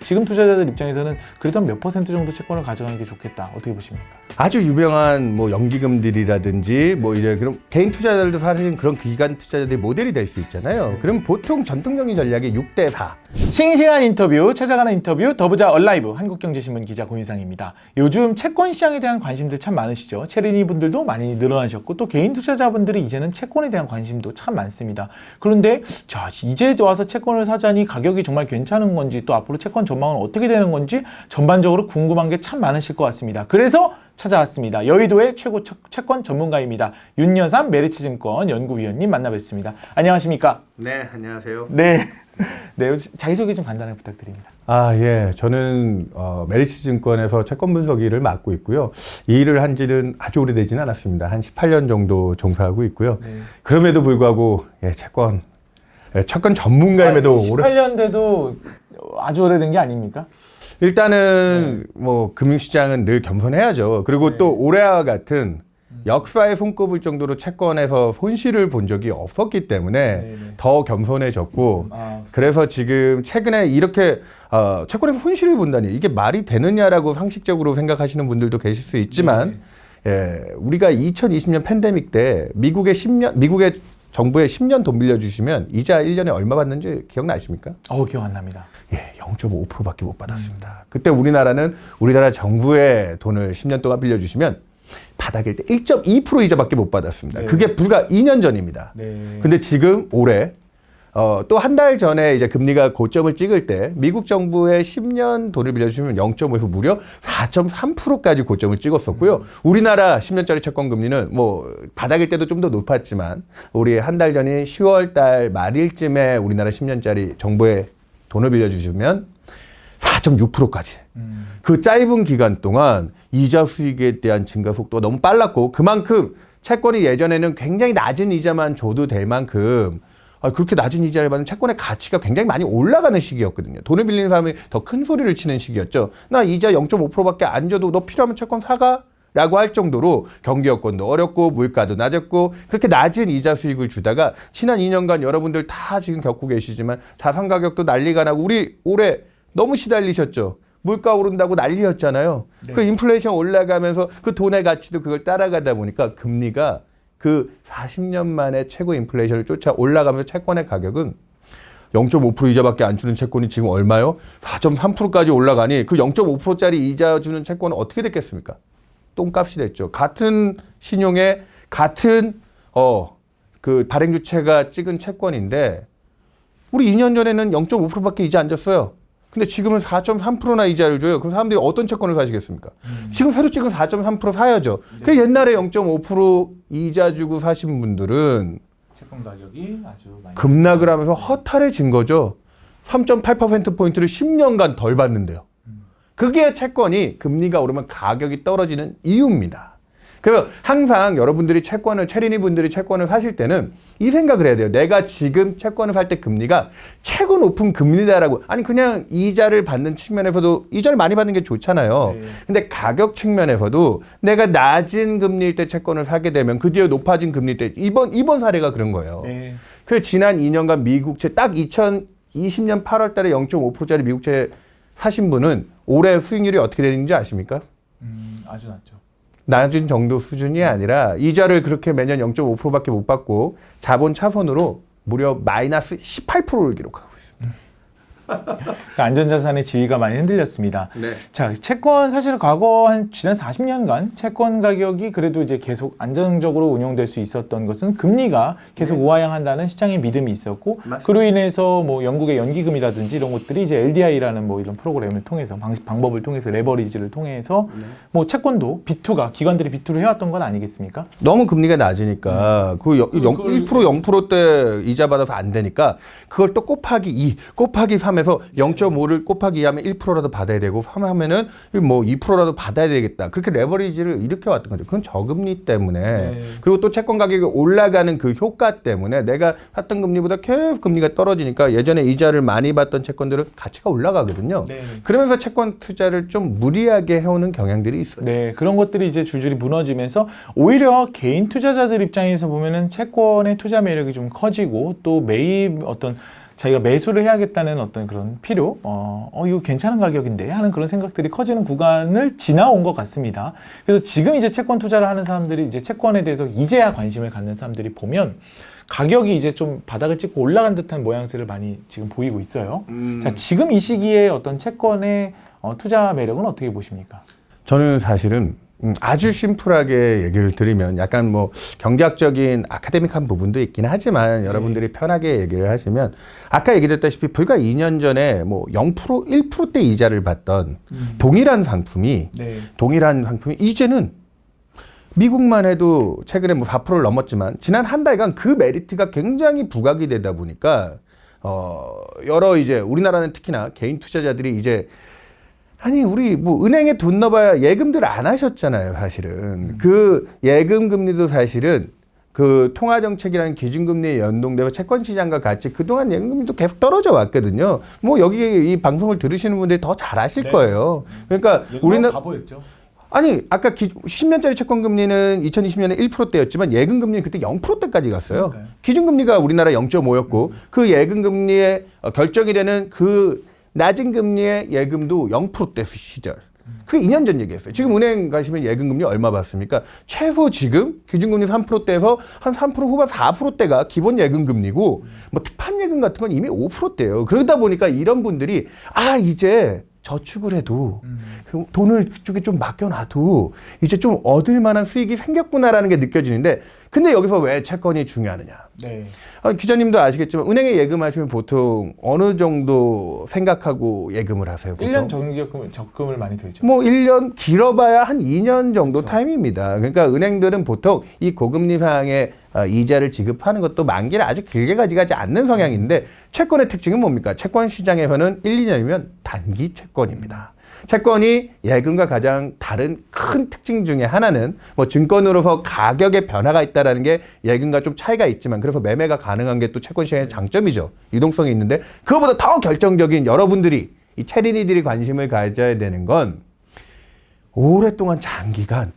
지금 투자자들 입장에서는 그래도 한 몇 퍼센트 정도 채권을 가져가는 게 좋겠다. 어떻게 보십니까? 아주 유명한 뭐 연기금들이라든지 뭐 이제 그런 개인 투자자들도 사실은 그런 기관 투자자들이 모델이 될 수 있잖아요. 그럼 보통 전통적인 전략이 6대4. 싱싱한 인터뷰, 찾아가는 인터뷰, 더보자 얼라이브 한국경제신문 기자 고인상입니다. 요즘 채권 시장에 대한 관심들 참 많으시죠. 체리니 분들도 많이 늘어나셨고 또 개인 투자자분들이 이제는 채권에 대한 관심도 참 많습니다. 그런데 자, 이제 와서 채권을 사자니 가격이 정말 괜찮은 건지 또 앞으로 채권 전망은 어떻게 되는 건지 전반적으로 궁금한 게 참 많으실 것 같습니다. 그래서 찾아왔습니다. 여의도의 최고 채권 전문가입니다. 윤여삼 메리츠증권 연구위원님 만나 뵙습니다. 안녕하십니까? 네, 안녕하세요. 네. 네, 자기소개 좀 간단하게 부탁드립니다. 예. 저는 메리츠증권에서 채권 분석 일을 맡고 있고요. 이 일을 한 지는 아주 오래되지는 않았습니다. 한 18년 정도 종사하고 있고요. 네. 그럼에도 불구하고 채권 전문가임에도 18년 돼도 아주 오래된 게 아닙니까? 일단은 뭐 금융시장은 늘 겸손해야죠. 그리고 네. 또 올해와 같은 역사에 손꼽을 정도로 채권에서 손실을 본 적이 없었기 때문에 네네. 더 겸손해졌고 그래서 지금 최근에 이렇게 채권에서 손실을 본다니 이게 말이 되느냐라고 상식적으로 생각하시는 분들도 계실 수 있지만 우리가 2020년 팬데믹 때 미국의 정부에 10년 돈 빌려주시면 이자 1년에 얼마 받는지 기억나십니까? 기억 안 납니다. 0.5%밖에 못 받았습니다. 그때 우리나라 정부의 돈을 10년 동안 빌려주시면 바닥일 때 1.2% 이자밖에 못 받았습니다. 네. 그게 불과 2년 전입니다. 네. 근데 지금 올해 또 한 달 전에 이제 금리가 고점을 찍을 때 미국 정부에 10년 돈을 빌려주시면 0.5에서 무려 4.3%까지 고점을 찍었었고요. 우리나라 10년짜리 채권 금리는 뭐 바닥일 때도 좀 더 높았지만 우리 한 달 전인 10월 달 말일쯤에 우리나라 10년짜리 정부에 돈을 빌려주시면 4.6%까지. 그 짧은 기간 동안 이자 수익에 대한 증가 속도가 너무 빨랐고 그만큼 채권이 예전에는 굉장히 낮은 이자만 줘도 될 만큼 그렇게 낮은 이자를 받는 채권의 가치가 굉장히 많이 올라가는 시기였거든요. 돈을 빌리는 사람이 더 큰 소리를 치는 시기였죠. 나 이자 0.5%밖에 안 줘도 너 필요하면 채권 사가? 라고 할 정도로 경기 여건도 어렵고 물가도 낮았고 그렇게 낮은 이자 수익을 주다가 지난 2년간 여러분들 다 지금 겪고 계시지만 자산 가격도 난리가 나고 우리 올해 너무 시달리셨죠. 물가 오른다고 난리였잖아요. 네. 그 인플레이션 올라가면서 그 돈의 가치도 그걸 따라가다 보니까 금리가 그 40년 만에 최고 인플레이션을 쫓아 올라가면서 채권의 가격은 0.5% 이자밖에 안 주는 채권이 지금 얼마요? 4.3%까지 올라가니 그 0.5%짜리 이자 주는 채권은 어떻게 됐겠습니까? 똥값이 됐죠. 같은 신용에 같은 그 발행주체가 찍은 채권인데 우리 2년 전에는 0.5%밖에 이자 안 줬어요. 근데 지금은 4.3%나 이자를 줘요. 그럼 사람들이 어떤 채권을 사시겠습니까? 지금 새로 찍은 4.3% 사야죠. 네. 그 옛날에 0.5% 이자 주고 사신 분들은 채권 가격이 아주 많이 급락을 하면서 허탈해진 거죠. 3.8%포인트를 10년간 덜 받는데요. 그게 채권이 금리가 오르면 가격이 떨어지는 이유입니다. 그래서 항상 여러분들이 체리니 분들이 채권을 사실 때는 이 생각을 해야 돼요. 내가 지금 채권을 살 때 금리가 최고 높은 금리다라고. 아니 그냥 이자를 받는 측면에서도 이자를 많이 받는 게 좋잖아요. 네. 근데 가격 측면에서도 내가 낮은 금리일 때 채권을 사게 되면 그 뒤에 높아진 금리일 때 이번 사례가 그런 거예요. 네. 그래서 지난 2년간 미국채 딱 2020년 8월 달에 0.5%짜리 미국채 사신 분은 올해 수익률이 어떻게 되는지 아십니까? 아주 낮죠. 낮은 정도 수준이 아니라 이자를 그렇게 매년 0.5%밖에 못 받고 자본 차손으로 무려 마이너스 18%를 기록하고 있습니다. 그러니까 안전자산의 지위가 많이 흔들렸습니다. 네. 자, 채권 사실 과거 지난 40년간 채권 가격이 그래도 이제 계속 안정적으로 운용될 수 있었던 것은 금리가 계속 우하향한다는 시장의 믿음이 있었고 맞습니다. 그로 인해서 뭐 영국의 연기금이라든지 이런 것들이 이제 LDI라는 뭐 이런 프로그램을 통해서 방법을 통해서 레버리지를 통해서 뭐 채권도 B2가 기관들이 B2를 해왔던 건 아니겠습니까? 너무 금리가 낮으니까 그 1% 0%대 이자 받아서 안 되니까 그걸 또 곱하기 2, 곱하기 3에서 0.5를 곱하기 2 하면 1%라도 받아야 되고 3 하면은 뭐 2%라도 받아야 되겠다. 그렇게 레버리지를 일으켜 왔던 거죠. 그건 저금리 때문에. 네. 그리고 또 채권 가격이 올라가는 그 효과 때문에 내가 샀던 금리보다 계속 금리가 떨어지니까 예전에 이자를 많이 받던 채권들은 가치가 올라가거든요. 네. 그러면서 채권 투자를 좀 무리하게 해오는 경향들이 있어요. 네, 그런 것들이 이제 줄줄이 무너지면서 오히려 개인 투자자들 입장에서 보면은 채권의 투자 매력이 좀 커지고 또 매입 어떤 자기가 매수를 해야겠다는 어떤 그런 필요, 이거 괜찮은 가격인데 하는 그런 생각들이 커지는 구간을 지나온 것 같습니다. 그래서 지금 이제 채권 투자를 하는 사람들이 이제 채권에 대해서 이제야 관심을 갖는 사람들이 보면 가격이 이제 좀 바닥을 찍고 올라간 듯한 모양새를 많이 지금 보이고 있어요. 자, 지금 이 시기에 어떤 채권의 투자 매력은 어떻게 보십니까? 저는 사실은 아주 심플하게 얘기를 드리면 약간 뭐 경제학적인 아카데믹한 부분도 있긴 하지만 여러분들이 편하게 얘기를 하시면 아까 얘기했다시피 불과 2년 전에 뭐 0%, 1%대 이자를 받던 동일한 상품이 이제는 미국만 해도 최근에 뭐 4%를 넘었지만 지난 한 달간 그 메리트가 굉장히 부각이 되다 보니까 여러 이제 우리나라는 특히나 개인 투자자들이 이제 아니 우리 뭐 은행에 돈 넣어봐야 예금들 안 하셨잖아요, 사실은. 그 예금 금리도 사실은 그 통화정책이라는 기준금리에 연동돼서 채권시장과 같이 그동안 예금 금리도 계속 떨어져 왔거든요. 뭐 여기 이 방송을 들으시는 분들이 더 잘 아실 거예요. 그러니까 우리는 바보였죠. 아니 아까 10년짜리 채권 금리는 2020년에 1%대였지만 예금 금리는 그때 0%대까지 갔어요. 그러니까요. 기준금리가 우리나라 0.5였고 그 예금 금리에 결정이 되는 그 낮은 금리의 예금도 0%대 시절. 그게 2년 전 얘기였어요. 지금 은행 가시면 예금 금리 얼마 받습니까? 최소 지금 기준금리 3%대에서 한 3% 후반 4%대가 기본 예금 금리고 뭐 특판 예금 같은 건 이미 5%대예요. 그러다 보니까 이런 분들이 이제 저축을 해도 돈을 그쪽에 좀 맡겨놔도 이제 좀 얻을 만한 수익이 생겼구나라는 게 느껴지는데 근데 여기서 왜 채권이 중요하느냐. 네. 기자님도 아시겠지만 은행에 예금하시면 보통 어느 정도 생각하고 예금을 하세요? 보통? 1년 적금을 많이 들죠. 뭐 1년 길어봐야 한 2년 정도 그렇죠. 타임입니다. 그러니까 은행들은 보통 이 고금리 상황에 이자를 지급하는 것도 만기를 아주 길게 가져가지 않는 성향인데 채권의 특징은 뭡니까? 채권 시장에서는 1, 2년이면 단기 채권입니다. 채권이 예금과 가장 다른 큰 특징 중에 하나는 뭐 증권으로서 가격의 변화가 있다는 게 예금과 좀 차이가 있지만 그래서 매매가 가능한 게 또 채권 시장의 장점이죠. 유동성이 있는데 그거보다 더 결정적인 여러분들이 이 체리니들이 관심을 가져야 되는 건 오랫동안 장기간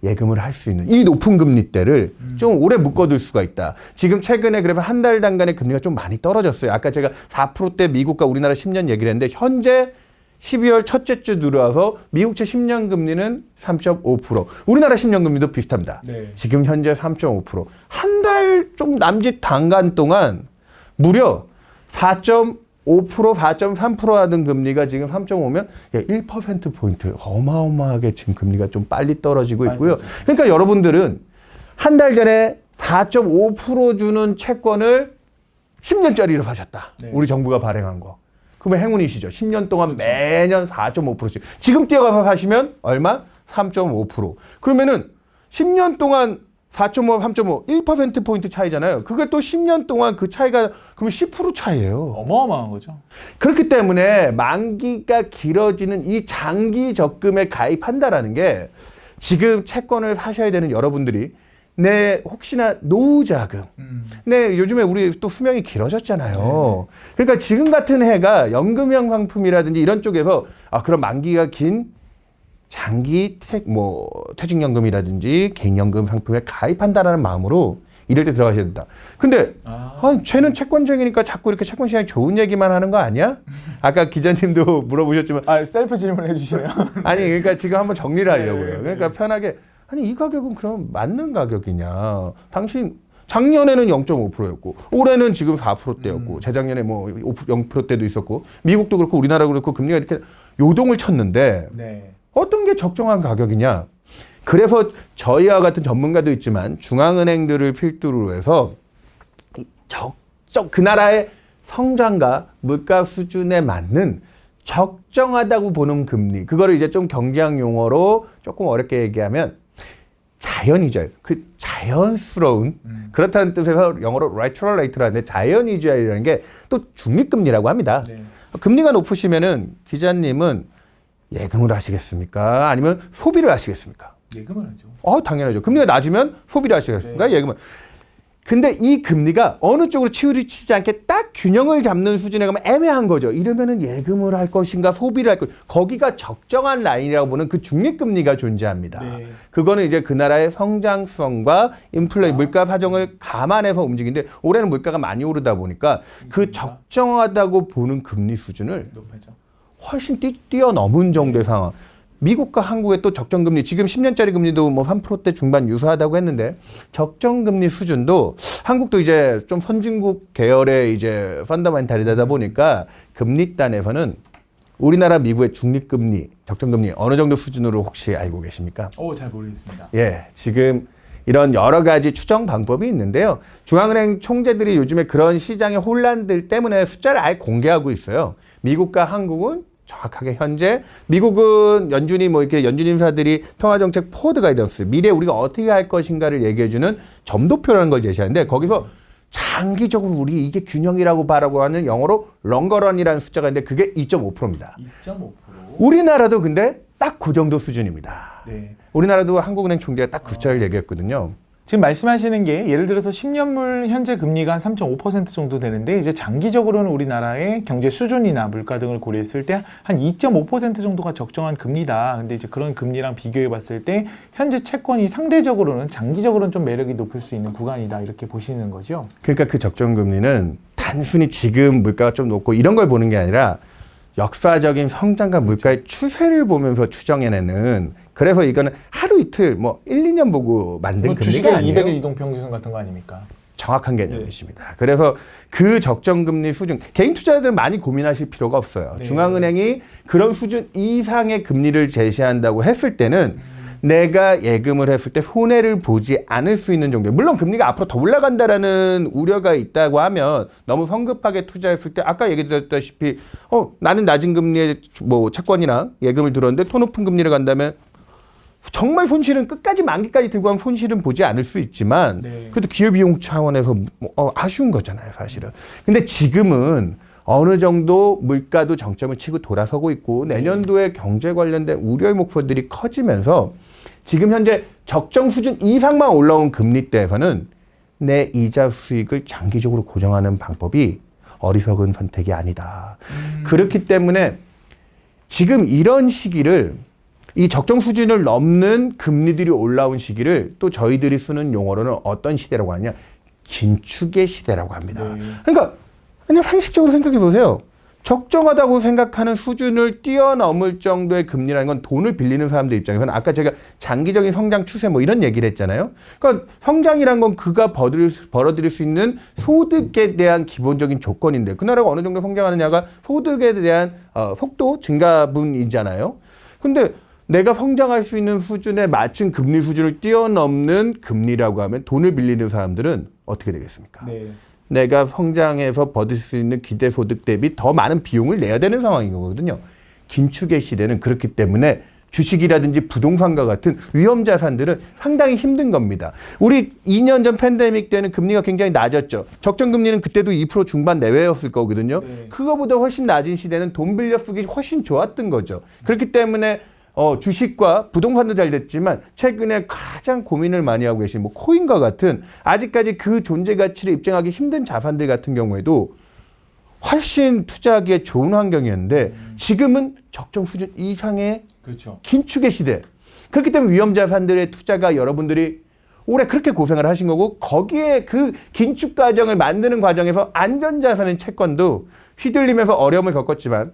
예금을 할 수 있는 이 높은 금리대를 좀 오래 묶어둘 수가 있다. 지금 최근에 그래서 한 달 단간의 금리가 좀 많이 떨어졌어요. 아까 제가 4%대 미국과 우리나라 10년 얘기를 했는데 현재 12월 첫째 주 들어와서 미국채 10년 금리는 3.5%. 우리나라 10년 금리도 비슷합니다. 네. 지금 현재 3.5%. 한 달 좀 남짓 단간 동안 무려 4.5%, 4.3% 하던 금리가 지금 3.5면 1%포인트 어마어마하게 지금 금리가 좀 빨리 떨어지고 있고요. 그러니까 여러분들은 한 달 전에 4.5% 주는 채권을 10년짜리로 사셨다. 네. 우리 정부가 발행한 거. 그러면 행운이시죠. 10년 동안 매년 4.5%씩. 지금 뛰어가서 사시면 얼마? 3.5%. 그러면은 10년 동안 4.5, 3.5, 1%포인트 차이잖아요. 그게 또 10년 동안 그 차이가 그러면 10% 차이예요. 어마어마한 거죠. 그렇기 때문에 만기가 길어지는 이 장기 적금에 가입한다라는 게 지금 채권을 사셔야 되는 여러분들이 내 혹시나 노후 자금. 네, 요즘에 우리 또 수명이 길어졌잖아요. 그러니까 지금 같은 해가 연금형 상품이라든지 이런 쪽에서 그럼 만기가 긴 장기 퇴직연금이라든지 개인연금 상품에 가입한다라는 마음으로 이럴 때 들어가셔야 된다. 근데 쟤는 채권쟁이니까 자꾸 이렇게 채권 시장에 좋은 얘기만 하는 거 아니야? 아까 기자님도 물어보셨지만 셀프 질문 해주시네요. 아니 그러니까 지금 한번 정리를 하려고요. 네. 그러니까 편하게 이 가격은 그럼 맞는 가격이냐? 당신 작년에는 0.5%였고 올해는 지금 4%대였고 재작년에 뭐 0%대도 있었고 미국도 그렇고 우리나라도 그렇고 금리가 이렇게 요동을 쳤는데 네. 어떤 게 적정한 가격이냐? 그래서 저희와 같은 전문가도 있지만 중앙은행들을 필두로 해서 그 나라의 성장과 물가 수준에 맞는 적정하다고 보는 금리, 그거를 이제 좀 경제학 용어로 조금 어렵게 얘기하면 자연이자율, 그 자연스러운 그렇다는 뜻에서 영어로 natural rate라는데 자연이자율이라는 게 또 중립금리라고 합니다. 네. 금리가 높으시면은 기자님은 예금을 하시겠습니까? 아니면 소비를 하시겠습니까? 예금을 하죠. 당연하죠. 금리가 낮으면 소비를 하시겠습니까? 네. 예금을. 근데 이 금리가 어느 쪽으로 치우치지 않게 딱 균형을 잡는 수준에 가면 애매한 거죠. 이러면은 예금을 할 것인가 소비를 할 것인가. 거기가 적정한 라인이라고 보는 그 중립금리가 존재합니다. 네. 그거는 이제 그 나라의 성장성과 물가 사정을 감안해서 움직이는데 올해는 물가가 많이 오르다 보니까 그 적정하다고 보는 금리 수준을 높아져. 훨씬 뛰어넘은 정도의 상황. 미국과 한국의 또 적정금리, 지금 10년짜리 금리도 뭐 3%대 중반 유사하다고 했는데, 적정금리 수준도 한국도 이제 좀 선진국 계열의 이제 펀더멘탈이다 보니까 금리단에서는 우리나라 미국의 중립금리, 적정금리 어느 정도 수준으로 혹시 알고 계십니까? 잘 모르겠습니다. 예, 지금 이런 여러 가지 추정 방법이 있는데요. 중앙은행 총재들이 요즘에 그런 시장의 혼란들 때문에 숫자를 아예 공개하고 있어요. 미국과 한국은 정확하게 현재 미국은 연준이 뭐 이렇게 연준 인사들이 통화정책 포워드 가이던스 미래 우리가 어떻게 할 것인가를 얘기해주는 점도표라는 걸 제시하는데 거기서 장기적으로 우리 이게 균형이라고 바라고 하는 영어로 롱거런이라는 숫자가 있는데 그게 2.5%입니다. 2.5%. 우리나라도 근데 딱 그 정도 수준입니다. 네. 우리나라도 한국은행 총재가 딱 그 숫자를 얘기했거든요. 지금 말씀하시는 게 예를 들어서 10년물 현재 금리가 한 3.5% 정도 되는데 이제 장기적으로는 우리나라의 경제 수준이나 물가 등을 고려했을 때 한 2.5% 정도가 적정한 금리다. 근데 이제 그런 금리랑 비교해 봤을 때 현재 채권이 상대적으로는 장기적으로는 좀 매력이 높을 수 있는 구간이다. 이렇게 보시는 거죠. 그러니까 그 적정금리는 단순히 지금 물가가 좀 높고 이런 걸 보는 게 아니라 역사적인 성장과 물가의 추세를 보면서 추정해내는 그래서 이거는 하루 이틀 뭐 1, 2년 보고 만든 금리가 주식의 아니에요. 200일 이동 평균선 같은 거 아닙니까? 정확한 개념이십니다. 그래서 그 적정금리 수준 개인 투자자들은 많이 고민하실 필요가 없어요. 네. 중앙은행이 그런 수준 이상의 금리를 제시한다고 했을 때는 내가 예금을 했을 때 손해를 보지 않을 수 있는 정도. 물론 금리가 앞으로 더 올라간다라는 우려가 있다고 하면 너무 성급하게 투자했을 때 아까 얘기드렸다시피 나는 낮은 금리의 뭐 채권이나 예금을 들었는데 더 높은 금리를 간다면 정말 손실은 끝까지 만기까지 들고 가면 손실은 보지 않을 수 있지만 네. 그래도 기업이용 차원에서 아쉬운 거잖아요, 사실은. 근데 지금은 어느 정도 물가도 정점을 치고 돌아서고 있고 내년도에 경제 관련된 우려의 목소리들이 커지면서 지금 현재 적정 수준 이상만 올라온 금리대에서는 내 이자 수익을 장기적으로 고정하는 방법이 어리석은 선택이 아니다. 그렇기 때문에 지금 이런 시기를 이 적정 수준을 넘는 금리들이 올라온 시기를 또 저희들이 쓰는 용어로는 어떤 시대라고 하냐? 긴축의 시대라고 합니다. 네. 그러니까 그냥 상식적으로 생각해 보세요. 적정하다고 생각하는 수준을 뛰어넘을 정도의 금리라는 건 돈을 빌리는 사람들 입장에서는 아까 제가 장기적인 성장 추세 뭐 이런 얘기를 했잖아요. 그러니까 성장이란 건 그가 벌어들일 수 있는 소득에 대한 기본적인 조건인데 그 나라가 어느 정도 성장하느냐가 소득에 대한 속도 증가분이잖아요. 근데 내가 성장할 수 있는 수준에 맞춘 금리 수준을 뛰어넘는 금리라고 하면 돈을 빌리는 사람들은 어떻게 되겠습니까? 네. 내가 성장해서 받을 수 있는 기대소득 대비 더 많은 비용을 내야 되는 상황인 거거든요. 긴축의 시대는 그렇기 때문에 주식이라든지 부동산과 같은 위험 자산들은 상당히 힘든 겁니다. 우리 2년 전 팬데믹 때는 금리가 굉장히 낮았죠. 적정 금리는 그때도 2% 중반 내외였을 거거든요. 네. 그거보다 훨씬 낮은 시대는 돈 빌려 쓰기 훨씬 좋았던 거죠. 그렇기 때문에 주식과 부동산도 잘 됐지만 최근에 가장 고민을 많이 하고 계신 뭐 코인과 같은 아직까지 그 존재 가치를 입증하기 힘든 자산들 같은 경우에도 훨씬 투자하기에 좋은 환경이었는데 지금은 적정 수준 이상의 그렇죠. 긴축의 시대. 그렇기 때문에 위험 자산들의 투자가 여러분들이 올해 그렇게 고생을 하신 거고 거기에 그 긴축 과정을 만드는 과정에서 안전 자산인 채권도 휘둘리면서 어려움을 겪었지만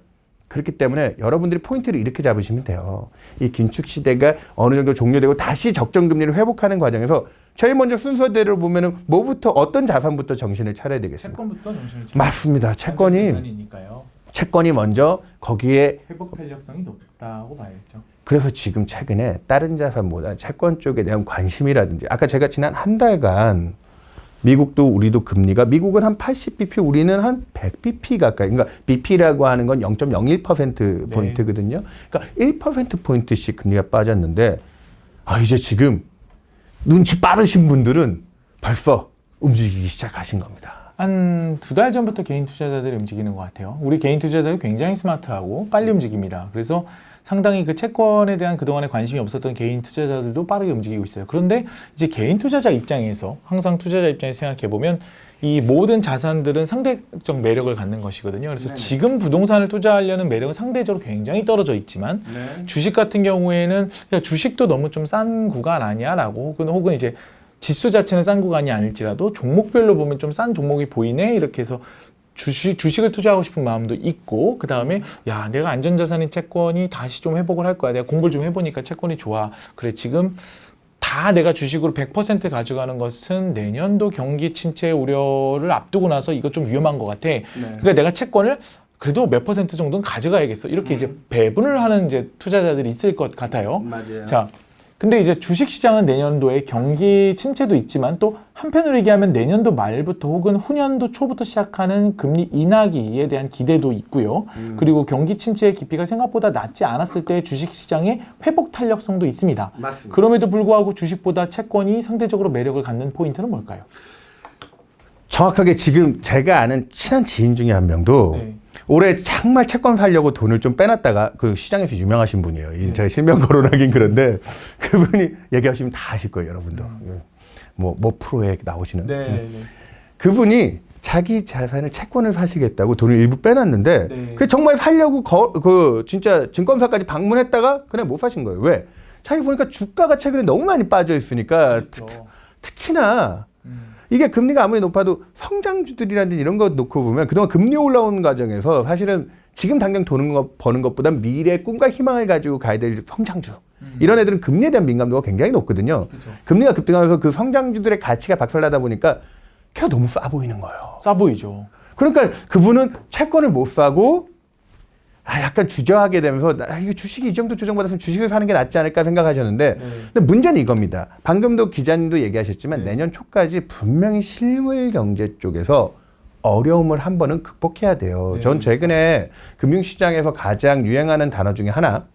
그렇기 때문에 여러분들이 포인트를 이렇게 잡으시면 돼요. 이 긴축 시대가 어느 정도 종료되고 다시 적정 금리를 회복하는 과정에서 제일 먼저 순서대로 보면은 뭐부터 어떤 자산부터 정신을 차려야 되겠습니까? 채권부터 정신을 차려. 맞습니다. 자산이니까요. 채권이 먼저 거기에 회복 탄력성이 높다고 봐야죠. 그래서 지금 최근에 다른 자산보다 채권 쪽에 대한 관심이라든지 아까 제가 지난 한 달간 미국도 우리도 금리가 미국은 한 80bp 우리는 한 100bp 가까이 그러니까 bp라고 하는 건 0.01% 포인트거든요. 그러니까 1%포인트씩 금리가 빠졌는데 이제 지금 눈치 빠르신 분들은 벌써 움직이기 시작하신 겁니다. 한 2달 전부터 개인 투자자들이 움직이는 것 같아요. 우리 개인 투자자들이 굉장히 스마트하고 빨리 움직입니다. 그래서 상당히 그 채권에 대한 그동안에 관심이 없었던 개인 투자자들도 빠르게 움직이고 있어요. 그런데 이제 개인 투자자 입장에서 항상 투자자 입장에서 생각해 보면 이 모든 자산들은 상대적 매력을 갖는 것이거든요. 그래서 네네. 지금 부동산을 투자하려는 매력은 상대적으로 굉장히 떨어져 있지만 네. 주식 같은 경우에는 야, 주식도 너무 좀 싼 구간 아니야라고 혹은 이제 지수 자체는 싼 구간이 아닐지라도 종목별로 보면 좀 싼 종목이 보이네 이렇게 해서 주식을 투자하고 싶은 마음도 있고 그 다음에 야 내가 안전자산인 채권이 다시 좀 회복을 할 거야. 내가 공부를 좀 해보니까 채권이 좋아. 그래 지금 다 내가 주식으로 100% 가져가는 것은 내년도 경기 침체 우려를 앞두고 나서 이거 좀 위험한 것 같아. 그러니까 내가 채권을 그래도 몇 % 정도는 가져가야겠어. 이렇게 이제 배분을 하는 이제 투자자들이 있을 것 같아요. 맞아요. 자, 근데 이제 주식시장은 내년도에 경기 침체도 있지만 또 한편으로 얘기하면 내년도 말부터 혹은 후년도 초부터 시작하는 금리 인하기에 대한 기대도 있고요. 그리고 경기 침체의 깊이가 생각보다 낮지 않았을 때 주식시장의 회복 탄력성도 있습니다. 맞습니다. 그럼에도 불구하고 주식보다 채권이 상대적으로 매력을 갖는 포인트는 뭘까요? 정확하게 지금 제가 아는 친한 지인 중에 한 명도 네. 올해 정말 채권 사려고 돈을 좀 빼놨다가 그 시장에서 유명하신 분이에요. 제가 실명 거론하긴 그런데 그분이 얘기하시면 다 아실 거예요, 여러분도. 뭐 프로에 나오시는. 그분이 자기 자산을 채권을 사시겠다고 돈을 일부 빼놨는데 네. 그 정말 살려고 진짜 증권사까지 방문했다가 그냥 못 사신 거예요. 왜? 자기 보니까 주가가 최근에 너무 많이 빠져 있으니까 특히나 이게 금리가 아무리 높아도 성장주들이라든지 이런 거 놓고 보면 그동안 금리 올라오는 과정에서 사실은 지금 당장 버는 것보다 미래의 꿈과 희망을 가지고 가야 될 성장주. 이런 애들은 금리에 대한 민감도가 굉장히 높거든요. 그쵸. 금리가 급등하면서 그 성장주들의 가치가 박살나다 보니까 걔가 너무 싸 보이는 거예요. 싸 보이죠. 그러니까 그분은 채권을 못 사고 약간 주저하게 되면서 이거 주식이 이 정도 조정받았으면 주식을 사는 게 낫지 않을까 생각하셨는데 근데 문제는 이겁니다. 방금도 기자님도 얘기하셨지만 내년 초까지 분명히 실물 경제 쪽에서 어려움을 한 번은 극복해야 돼요. 전 최근에 금융시장에서 가장 유행하는 단어 중에 하나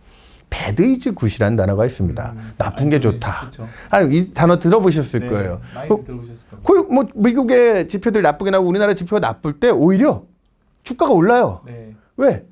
배드 이즈 굿이라는 단어가 있습니다. 나쁜 게 좋다. 이 단어 들어보셨을 거예요. 많이 들어보셨을 거예요. 거의 뭐 미국의 지표들 나쁘게 나오고 우리나라 지표가 나쁠 때 오히려 주가가 올라요. 네. 왜?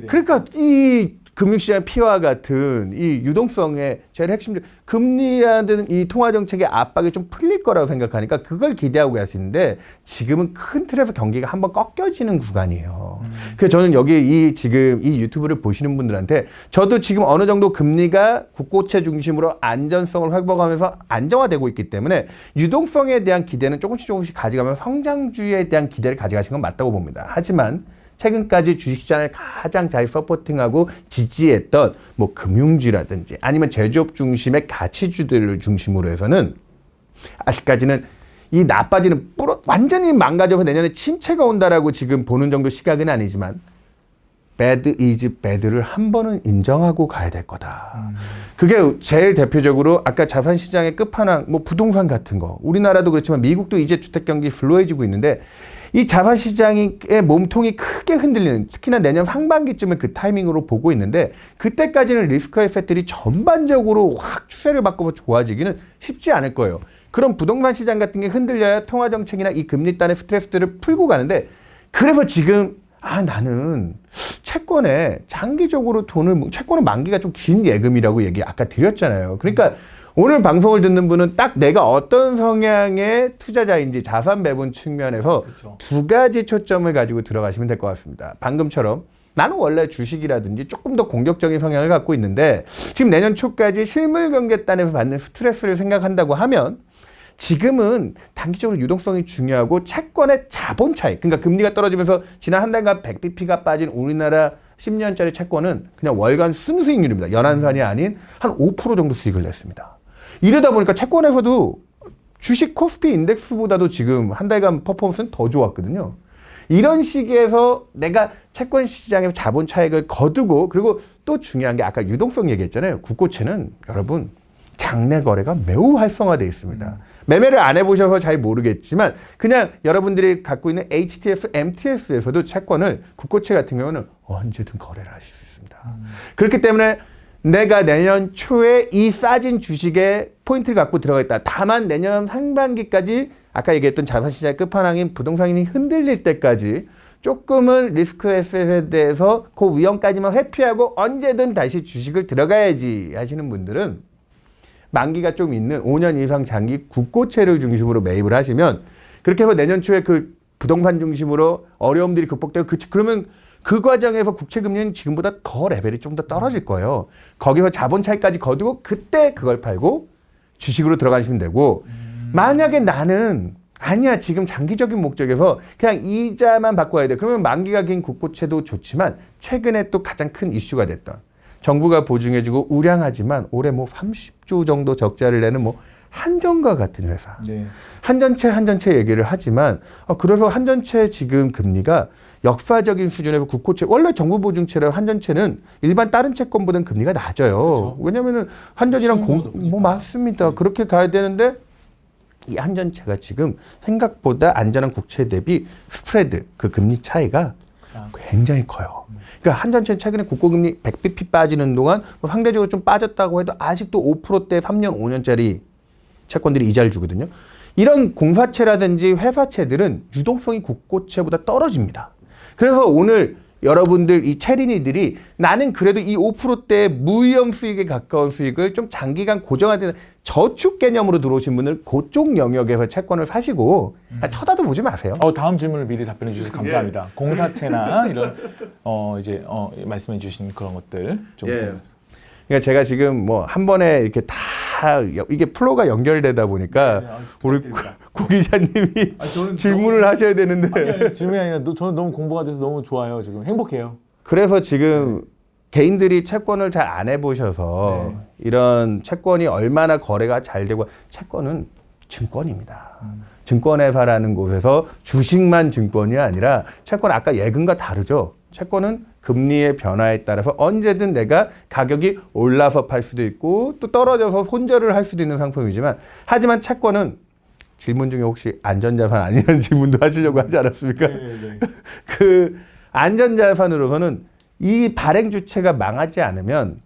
그러니까 이 금융시장 피와 같은 이 유동성의 제일 핵심적 금리라는 이 통화정책의 압박이 좀 풀릴 거라고 생각하니까 그걸 기대하고 계시는데 지금은 큰 틀에서 경기가 한번 꺾여지는 구간이에요. 그래서 저는 여기 지금 이 유튜브를 보시는 분들한테 저도 지금 어느 정도 금리가 국고채 중심으로 안전성을 회복하면서 안정화되고 있기 때문에 유동성에 대한 기대는 조금씩 가져가면서 성장주에 대한 기대를 가져가신 건 맞다고 봅니다. 하지만 최근까지 주식시장을 가장 잘 서포팅하고 지지했던 뭐 금융주라든지 아니면 제조업 중심의 가치주들을 중심으로 해서는 아직까지는 이 나빠지는 완전히 망가져서 내년에 침체가 온다라고 지금 보는 정도 시각은 아니지만 bad is bad를 한 번은 인정하고 가야 될 거다. 그게 제일 대표적으로 아까 자산시장의 끝판왕 뭐 부동산 같은 거 우리나라도 그렇지만 미국도 이제 주택경기 슬로해지고 있는데 이 자산시장의 몸통이 크게 흔들리는 특히나 내년 상반기쯤을 그 타이밍으로 보고 있는데 그때까지는 리스크 에셋들이 전반적으로 확 추세를 바꿔서 좋아지기는 쉽지 않을 거예요. 그럼 부동산 시장 같은 게 흔들려야 통화정책이나 이 금리단의 스트레스들을 풀고 가는데 그래서 지금 나는 채권에 장기적으로 채권은 만기가 좀 긴 예금이라고 아까 드렸잖아요. 그러니까 오늘 방송을 듣는 분은 딱 내가 어떤 성향의 투자자인지 자산 배분 측면에서 그렇죠. 두 가지 초점을 가지고 들어가시면 될 것 같습니다. 방금처럼 나는 원래 주식이라든지 조금 더 공격적인 성향을 갖고 있는데 지금 내년 초까지 실물 경제단에서 받는 스트레스를 생각한다고 하면 지금은 단기적으로 유동성이 중요하고 채권의 자본 차익, 그러니까 금리가 떨어지면서 지난 한 달간 100bp가 빠진 우리나라 10년짜리 채권은 그냥 월간 순수익률입니다. 연한산이 아닌 한 5% 정도 수익을 냈습니다. 이러다 보니까 채권에서도 주식 코스피 인덱스보다도 지금 한 달간 퍼포먼스는 더 좋았거든요. 이런 시기에서 내가 채권 시장에서 자본 차익을 거두고 그리고 또 중요한 게 아까 유동성 얘기했잖아요. 국고채는 여러분 장내 거래가 매우 활성화되어 있습니다. 매매를 안 해보셔서 잘 모르겠지만 그냥 여러분들이 갖고 있는 HTF, MTS에서도 채권을 국고채 같은 경우는 언제든 거래를 하실 수 있습니다. 그렇기 때문에 내가 내년 초에 이 싸진 주식에 포인트를 갖고 들어가 있다. 다만 내년 상반기까지 아까 얘기했던 자산시장의 끝판왕인 부동산이 흔들릴 때까지 조금은 리스크 에셋에 대해서 그 위험까지만 회피하고 언제든 다시 주식을 들어가야지 하시는 분들은 만기가 좀 있는 5년 이상 장기 국고채를 중심으로 매입을 하시면 그렇게 해서 내년 초에 그 부동산 중심으로 어려움들이 극복되고 그러면 그 과정에서 국채금리는 지금보다 더 레벨이 좀 더 떨어질 거예요. 거기서 자본 차익까지 거두고 그때 그걸 팔고 주식으로 들어가시면 되고 만약에 나는 아니야 지금 장기적인 목적에서 그냥 이자만 바꿔야 돼. 그러면 만기가 긴 국고채도 좋지만 최근에 또 가장 큰 이슈가 됐던 정부가 보증해주고 우량하지만 올해 뭐 30조 정도 적자를 내는 뭐 한전과 같은 회사. 네. 한전채 얘기를 하지만 그래서 한전채 지금 금리가 역사적인 수준에서 국고채 원래 정부 보증채라 한전채는 일반 다른 채권보다는 금리가 낮아요. 그렇죠. 왜냐면은 한전이랑 뭐 맞습니다. 그렇게 가야 되는데 이 한전채가 지금 생각보다 안전한 국채 대비 스프레드 그 금리 차이가 굉장히 커요. 그러니까 한전채 최근에 국고금리 100bp 빠지는 동안 뭐 상대적으로 좀 빠졌다고 해도 아직도 5%대 3년, 5년짜리 채권들이 이자를 주거든요. 이런 공사채라든지 회사채들은 유동성이 국고채보다 떨어집니다. 그래서 오늘 여러분들 이 체리니들이 나는 그래도 이 5%대 무위험 수익에 가까운 수익을 좀 장기간 고정화되는 저축 개념으로 들어오신 분들 그쪽 영역에서 채권을 사시고 쳐다도 보지 마세요. 다음 질문을 미리 답변해 주셔서 감사합니다. 공사채나 이런 이제 말씀해 주신 그런 것들 좀. 그러니까 제가 지금 뭐 한 번에 이렇게 다 이게 플로우가 연결되다 보니까 우리 고 기자님이 질문을 하셔야 되는데 아니, 질문이 아니라 저는 너무 공부가 돼서 너무 좋아요. 지금 행복해요. 그래서 지금 개인들이 채권을 잘 안 해보셔서 이런 채권이 얼마나 거래가 잘 되고 채권은 증권입니다. 증권회사라는 곳에서 주식만 증권이 아니라 채권 아까 예금과 다르죠. 채권은 금리의 변화에 따라서 언제든 내가 가격이 올라서 팔 수도 있고 또 떨어져서 손절을 할 수도 있는 상품이지만 하지만 채권은 질문 중에 혹시 안전자산 아니냐는 질문도 하시려고 하지 않았습니까? 그 안전자산으로서는 이 발행 주체가 망하지 않으면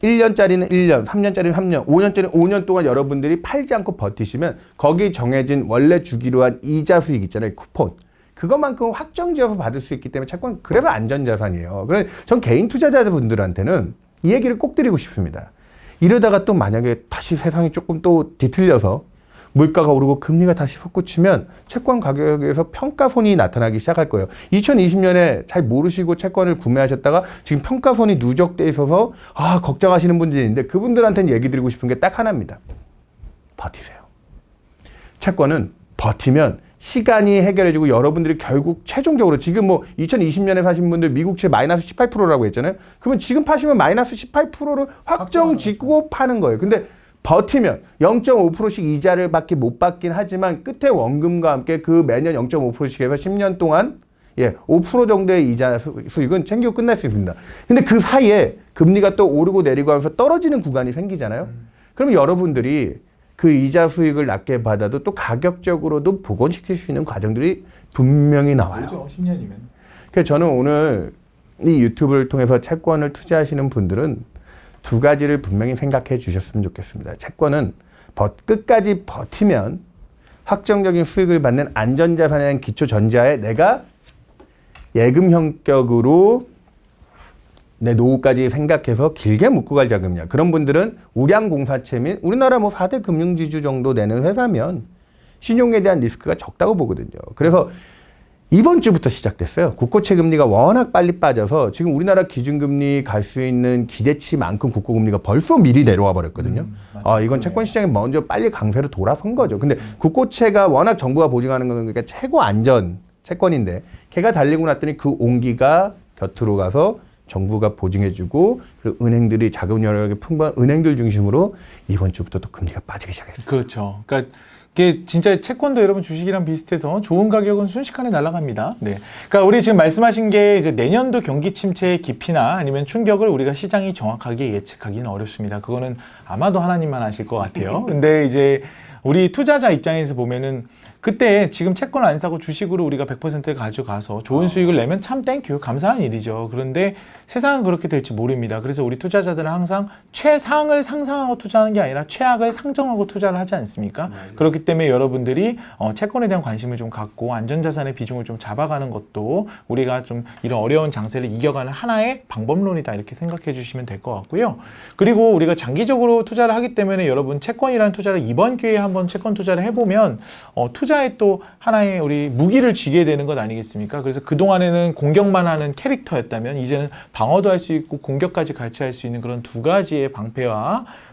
1년짜리는 1년, 3년짜리는 3년, 5년짜리는 5년 동안 여러분들이 팔지 않고 버티시면 거기 정해진 원래 주기로 한 이자 수익 있잖아요. 쿠폰. 그것만큼 확정지어서 받을 수 있기 때문에 채권 그래서 안전자산이에요. 그래서 전 개인 투자자분들한테는 이 얘기를 꼭 드리고 싶습니다. 이러다가 또 만약에 다시 세상이 조금 또 뒤틀려서 물가가 오르고 금리가 다시 솟구치면 채권 가격에서 평가손이 나타나기 시작할 거예요. 2020년에 잘 모르시고 채권을 구매하셨다가 지금 평가손이 누적돼 있어서 걱정하시는 분들이 있는데 그분들한테는 얘기 드리고 싶은 게 딱 하나입니다. 버티세요. 채권은 버티면 시간이 해결해주고 여러분들이 결국 최종적으로 지금 뭐 2020년에 사신 분들 미국채 마이너스 18%라고 했잖아요. 그러면 지금 파시면 마이너스 18%를 확정 짓고 파는 거예요. 근데 버티면 0.5%씩 이자를 밖에 못 받긴 하지만 끝에 원금과 함께 그 매년 0.5%씩 해서 10년 동안 5% 정도의 이자 수익은 챙기고 끝날 수 있습니다. 근데 그 사이에 금리가 또 오르고 내리고 하면서 떨어지는 구간이 생기잖아요. 그럼 여러분들이 그 이자 수익을 낮게 받아도 또 가격적으로도 복원시킬 수 있는 과정들이 분명히 나와요. 그렇죠. 10년이면. 그래서 저는 오늘 이 유튜브를 통해서 채권을 투자하시는 분들은 두 가지를 분명히 생각해 주셨으면 좋겠습니다. 채권은 끝까지 버티면 확정적인 수익을 받는 안전자산에 대한 기초 전제하에 내가 예금 형격으로 내 노후까지 생각해서 길게 묵고 갈 자금이야. 그런 분들은 우량공사채 및 우리나라 뭐 4대 금융지주 정도 되는 회사면 신용에 대한 리스크가 적다고 보거든요. 그래서 이번 주부터 시작됐어요. 국고채 금리가 워낙 빨리 빠져서 지금 우리나라 기준금리 갈 수 있는 기대치만큼 국고금리가 벌써 미리 내려와 버렸거든요. 이건 채권 시장이 먼저 빨리 강세로 돌아선 거죠. 근데 국고채가 워낙 정부가 보증하는 건 그러니까 최고 안전 채권인데 걔가 달리고 났더니 그 온기가 곁으로 가서 정부가 보증해주고 그리고 은행들이 자금 여력이 풍부한 은행들 중심으로 이번 주부터 또 금리가 빠지기 시작했어요. 그렇죠. 그러니까 이게 진짜 채권도 여러분 주식이랑 비슷해서 좋은 가격은 순식간에 날아갑니다. 네. 그러니까 우리 지금 말씀하신 게 이제 내년도 경기 침체의 깊이나 아니면 충격을 우리가 시장이 정확하게 예측하기는 어렵습니다. 그거는 아마도 하나님만 아실 것 같아요. 근데 이제 우리 투자자 입장에서 보면은 그때 지금 채권 안 사고 주식으로 우리가 100%를 가져가서 좋은 수익을 내면 참 땡큐 감사한 일이죠. 그런데 세상은 그렇게 될지 모릅니다. 그래서 우리 투자자들은 항상 최상을 상상하고 투자하는 게 아니라 최악을 상정하고 투자를 하지 않습니까? 그렇기 때문에 여러분들이 채권에 대한 관심을 좀 갖고 안전자산의 비중을 좀 잡아가는 것도 우리가 좀 이런 어려운 장세를 이겨가는 하나의 방법론이다 이렇게 생각해 주시면 될 것 같고요. 그리고 우리가 장기적으로 투자를 하기 때문에 여러분 채권이라는 투자를 이번 기회에 한번 채권 투자를 해보면 투자에 또 하나의 우리 무기를 쥐게 되는 것 아니겠습니까? 그래서 그동안에는 공격만 하는 캐릭터였다면 이제는 방어도 할 수 있고 공격까지 같이 할 수 있는 그런 두 가지의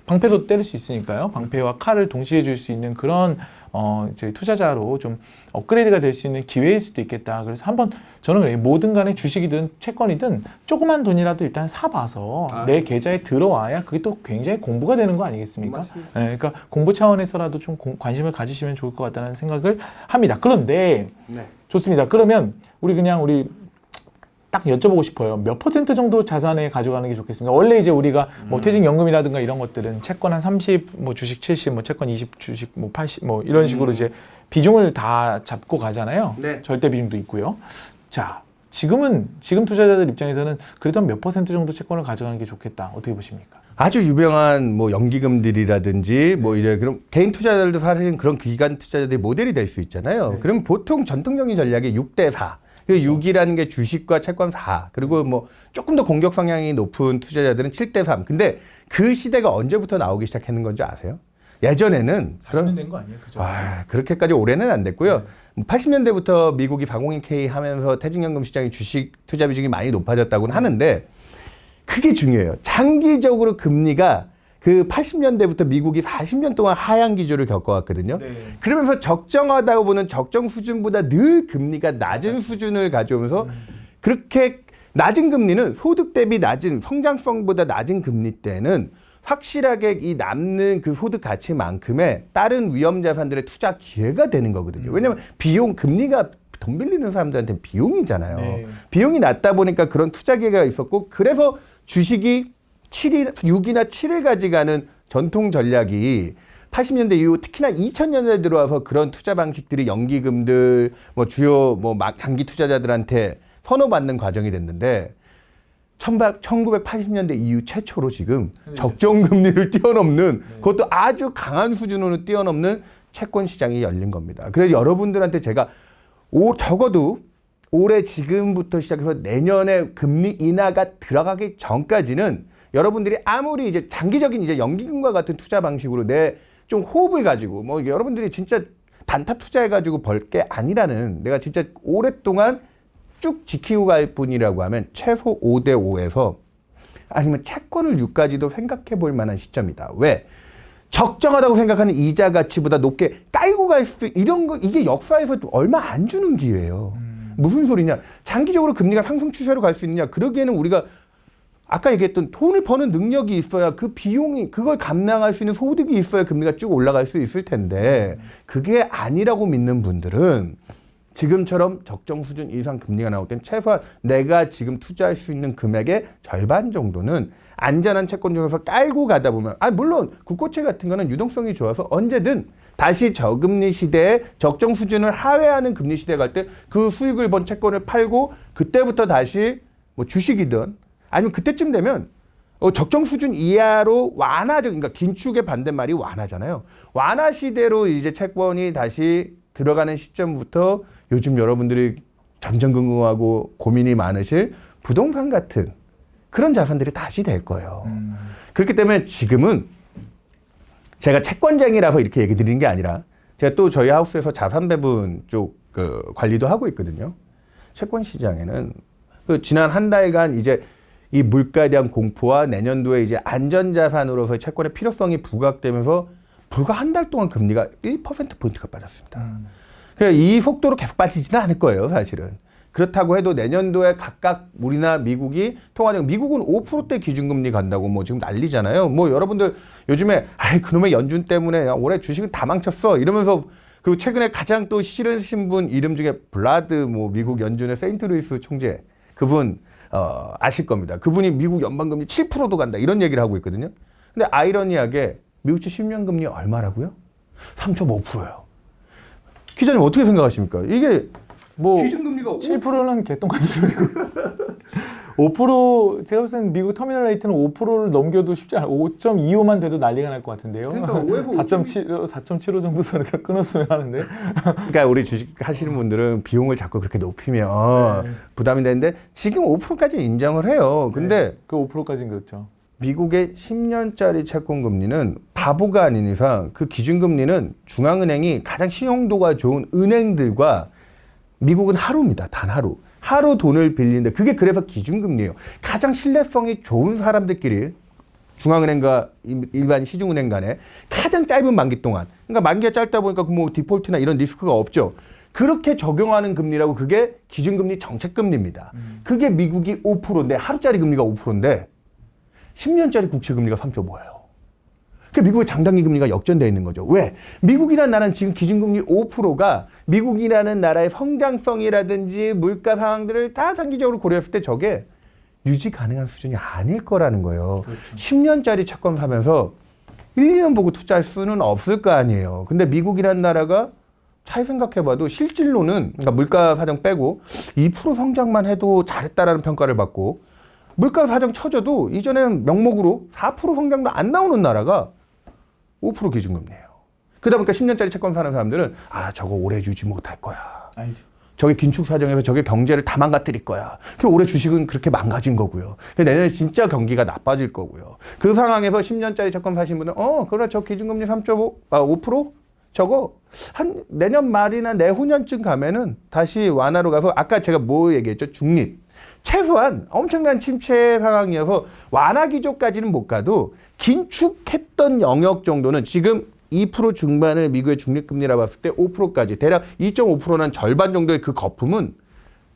방패도 때릴 수 있으니까요. 방패와 칼을 동시에 줄 수 있는 그런 저희 투자자로 좀 업그레이드가 될 수 있는 기회일 수도 있겠다. 그래서 한번 저는 그래요. 뭐든 간에 주식이든 채권이든 조그만 돈이라도 일단 사봐서 내 계좌에 들어와야 그게 또 굉장히 공부가 되는 거 아니겠습니까? 네, 그러니까 공부 차원에서라도 좀 관심을 가지시면 좋을 것 같다는 생각을 합니다. 그런데 좋습니다. 그러면 우리 딱 여쭤보고 싶어요. 몇 퍼센트 정도 자산에 가져가는 게 좋겠습니까? 원래 이제 우리가 뭐 퇴직연금이라든가 이런 것들은 채권 한 30, 뭐 주식 70, 뭐 채권 20, 주식 뭐 80, 뭐 이런 식으로 이제 비중을 다 잡고 가잖아요. 절대 비중도 있고요. 자, 지금 투자자들 입장에서는 그래도 한 몇 퍼센트 정도 채권을 가져가는 게 좋겠다. 어떻게 보십니까? 아주 유명한 뭐 연기금들이라든지 뭐 이런 그런 개인 투자자들도 사실은 그런 기관 투자자들이 모델이 될 수 있잖아요. 그럼 보통 전통적인 전략이 6대4. 그 6이라는 게 주식과 채권 4. 그리고 뭐 조금 더 공격 성향이 높은 투자자들은 7대3. 근데 그 시대가 언제부터 나오기 시작했는 건지 아세요? 예전에는 40년 된 거 아니에요? 그죠? 그렇게까지 오래는 안 됐고요. 80년대부터 미국이 401k 하면서 퇴직연금 시장이 주식 투자 비중이 많이 높아졌다고는 하는데 그게 중요해요. 장기적으로 금리가 그 80년대부터 미국이 40년 동안 하향 기조를 겪어왔거든요. 그러면서 적정하다고 보는 적정 수준보다 늘 금리가 낮은 수준을 가져오면서 그렇게 낮은 금리는 소득 대비 낮은 성장성보다 낮은 금리 때는 확실하게 이 남는 그 소득 가치만큼의 다른 위험 자산들의 투자 기회가 되는 거거든요. 왜냐하면 금리가 돈 빌리는 사람들한테는 비용이잖아요. 비용이 낮다 보니까 그런 투자 기회가 있었고 그래서 주식이 6이나 7을 가져가는 전통 전략이 80년대 이후 특히나 2000년대 들어와서 그런 투자 방식들이 연기금들 뭐 주요 뭐 장기 투자자들한테 선호받는 과정이 됐는데 1980년대 이후 최초로 지금 적정 금리를 뛰어넘는 그것도 아주 강한 수준으로 뛰어넘는 채권 시장이 열린 겁니다. 그래서 여러분들한테 제가 적어도 올해 지금부터 시작해서 내년에 금리 인하가 들어가기 전까지는 여러분들이 아무리 이제 장기적인 이제 연기금과 같은 투자 방식으로 내 좀 호흡을 가지고 뭐 여러분들이 진짜 단타 투자해가지고 벌 게 아니라는 내가 진짜 오랫동안 쭉 지키고 갈 뿐이라고 하면 최소 5대5에서 아니면 채권을 6까지도 생각해 볼 만한 시점이다. 왜? 적정하다고 생각하는 이자 가치보다 높게 깔고 갈 수 이런 거 이게 역사에서 얼마 안 주는 기회예요. 무슨 소리냐? 장기적으로 금리가 상승 추세로 갈 수 있느냐? 그러기에는 우리가 아까 얘기했던 돈을 버는 능력이 있어야 그 비용이 그걸 감당할 수 있는 소득이 있어야 금리가 쭉 올라갈 수 있을 텐데 그게 아니라고 믿는 분들은 지금처럼 적정 수준 이상 금리가 나올 땐 최소한 내가 지금 투자할 수 있는 금액의 절반 정도는 안전한 채권 중에서 깔고 가다 보면 물론 국고채 같은 거는 유동성이 좋아서 언제든 다시 저금리 시대에 적정 수준을 하회하는 금리 시대에 갈 때 그 수익을 번 채권을 팔고 그때부터 다시 뭐 주식이든 아니면 그때쯤 되면 적정 수준 이하로 그러니까 긴축의 반대말이 완화잖아요. 완화 시대로 이제 채권이 다시 들어가는 시점부터 요즘 여러분들이 전전긍긍하고 고민이 많으실 부동산 같은 그런 자산들이 다시 될 거예요. 그렇기 때문에 지금은 제가 채권쟁이라서 이렇게 얘기 드리는 게 아니라 제가 또 저희 하우스에서 자산 배분 쪽 관리도 하고 있거든요. 채권 시장에는 지난 한 달간 이제 이 물가에 대한 공포와 내년도에 이제 안전자산으로서 채권의 필요성이 부각되면서 불과 한 달 동안 금리가 1%포인트가 빠졌습니다. 그러니까 이 속도로 계속 빠지지는 않을 거예요, 사실은. 그렇다고 해도 내년도에 각각 우리나 미국이 통화적 미국은 5%대 기준금리 간다고 뭐 지금 난리잖아요. 뭐 여러분들 요즘에 그놈의 연준 때문에 올해 주식은 다 망쳤어 이러면서 그리고 최근에 가장 또 싫으신 분 이름 중에 블라드 뭐 미국 연준의 세인트루이스 총재 그분 아실 겁니다. 그분이 미국 연방금리 7%도 간다 이런 얘기를 하고 있거든요. 근데 아이러니하게 미국채 10년 금리 얼마라고요? 3.5%예요. 기자님 어떻게 생각하십니까? 이게 뭐 기준금리가 7%는 개똥 같은 소리고 5% 제가 봤을 때는 미국 터미널 레이트는 5%를 넘겨도 쉽지 않아요. 5.25만 돼도 난리가 날 것 같은데요. 그러니까 5에서 4.75 정도 선에서 끊었으면 하는데. 그러니까 우리 주식 하시는 분들은 비용을 자꾸 그렇게 높이면 부담이 되는데 지금 5%까지 인정을 해요. 근데 그 5%까지는 그렇죠. 미국의 10년짜리 채권 금리는 바보가 아닌 이상 그 기준금리는 중앙은행이 가장 신용도가 좋은 은행들과 미국은 하루입니다. 단 하루. 하루 돈을 빌리는데 그게 그래서 기준금리예요. 가장 신뢰성이 좋은 사람들끼리 중앙은행과 일반 시중은행 간에 가장 짧은 만기 동안 그러니까 만기가 짧다 보니까 뭐 디폴트나 이런 리스크가 없죠. 그렇게 적용하는 금리라고 그게 기준금리 정책금리입니다. 그게 미국이 5%인데 하루짜리 금리가 5%인데 10년짜리 국채금리가 3.5예요. 그 미국의 장단기 금리가 역전되어 있는 거죠. 왜? 미국이라는 나라는 지금 기준금리 5%가 미국이라는 나라의 성장성이라든지 물가 상황들을 다 장기적으로 고려했을 때 저게 유지 가능한 수준이 아닐 거라는 거예요. 그렇죠. 10년짜리 채권 사면서 1, 2년 보고 투자할 수는 없을 거 아니에요. 근데 미국이라는 나라가 잘 생각해봐도 실질로는 그러니까 물가 사정 빼고 2% 성장만 해도 잘했다라는 평가를 받고 물가 사정 쳐져도 이전에는 명목으로 4% 성장도 안 나오는 나라가 5% 기준금리예요. 그러다 보니까 10년짜리 채권 사는 사람들은 저거 오래 유지 못할 거야. 알죠. 저게 긴축 사정에서 저게 경제를 다 망가뜨릴 거야. 그 올해 주식은 그렇게 망가진 거고요. 내년에 진짜 경기가 나빠질 거고요. 그 상황에서 10년짜리 채권 사신 분은 그래 저 기준금리 5%? 저거 한 내년 말이나 내후년쯤 가면은 다시 완화로 가서 아까 제가 뭐 얘기했죠? 중립. 최소한 엄청난 침체 상황이어서 완화 기조까지는 못 가도 긴축했던 영역 정도는 지금 2% 중반을 미국의 중립금리라 봤을 때 5%까지 대략 2.5%는 절반 정도의 그 거품은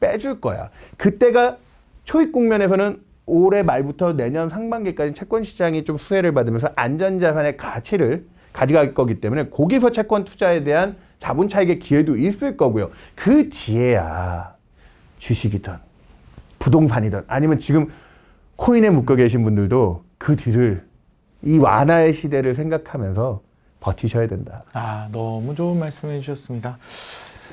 빼줄 거야. 그때가 초입 국면에서는 올해 말부터 내년 상반기까지 채권 시장이 좀 수혜를 받으면서 안전자산의 가치를 가져갈 거기 때문에 거기서 채권 투자에 대한 자본 차익의 기회도 있을 거고요. 그 뒤에야 주식이든 부동산이든 아니면 지금 코인에 묶여 계신 분들도 그 뒤를 이 완화의 시대를 생각하면서 버티셔야 된다. 너무 좋은 말씀해 주셨습니다.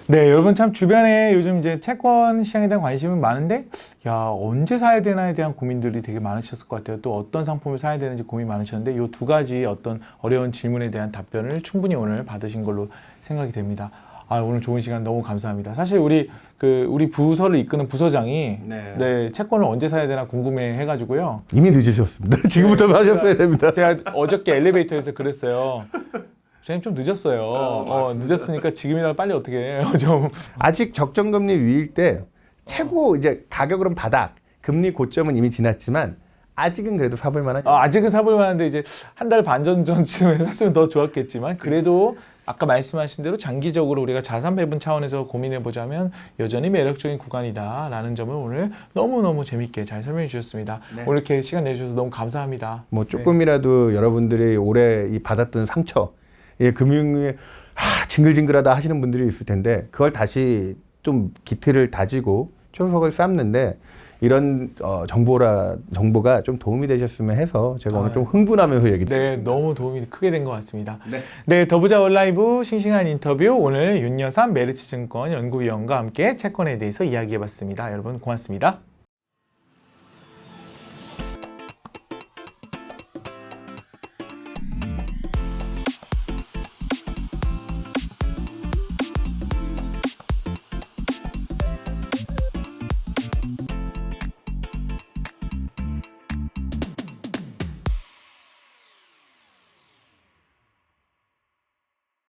네, 여러분 참 주변에 요즘 이제 채권 시장에 대한 관심은 많은데, 언제 사야 되나에 대한 고민들이 되게 많으셨을 것 같아요. 또 어떤 상품을 사야 되는지 고민 많으셨는데, 이 두 가지 어떤 어려운 질문에 대한 답변을 충분히 오늘 받으신 걸로 생각이 됩니다. 오늘 좋은 시간 너무 감사합니다. 사실 우리 부서를 이끄는 부서장이 채권을 언제 사야 되나 궁금해 해가지고요. 이미 늦으셨습니다. 지금부터 사셨어야 됩니다. 제가 어저께 엘리베이터에서 그랬어요. 선생님 좀 늦었어요. 늦었으니까 지금이라도 빨리 어떻게 해요? 좀. 아직 적정금리 위일 때 최고 이제 가격으로는 바닥, 금리 고점은 이미 지났지만 아직은 그래도 사볼 만하죠. 아직은 사볼 만한데 이제 한 달 반 전쯤에 샀으면 더 좋았겠지만 그래도 아까 말씀하신 대로 장기적으로 우리가 자산 배분 차원에서 고민해 보자면 여전히 매력적인 구간이다라는 점을 오늘 너무너무 재밌게 잘 설명해 주셨습니다. 오늘 이렇게 시간 내주셔서 너무 감사합니다. 뭐 조금이라도 여러분들이 올해 이 받았던 상처, 금융에 징글징글하다 하시는 분들이 있을 텐데 그걸 다시 좀 기틀을 다지고 초석을 쌓는데 이런 정보가 좀 도움이 되셨으면 해서 제가 오늘 좀 흥분하면서 너무 도움이 크게 된 것 같습니다. 네, 더부자 얼라이브 싱싱한 인터뷰 오늘 윤여삼 메리츠증권 연구위원과 함께 채권에 대해서 이야기해봤습니다. 여러분 고맙습니다.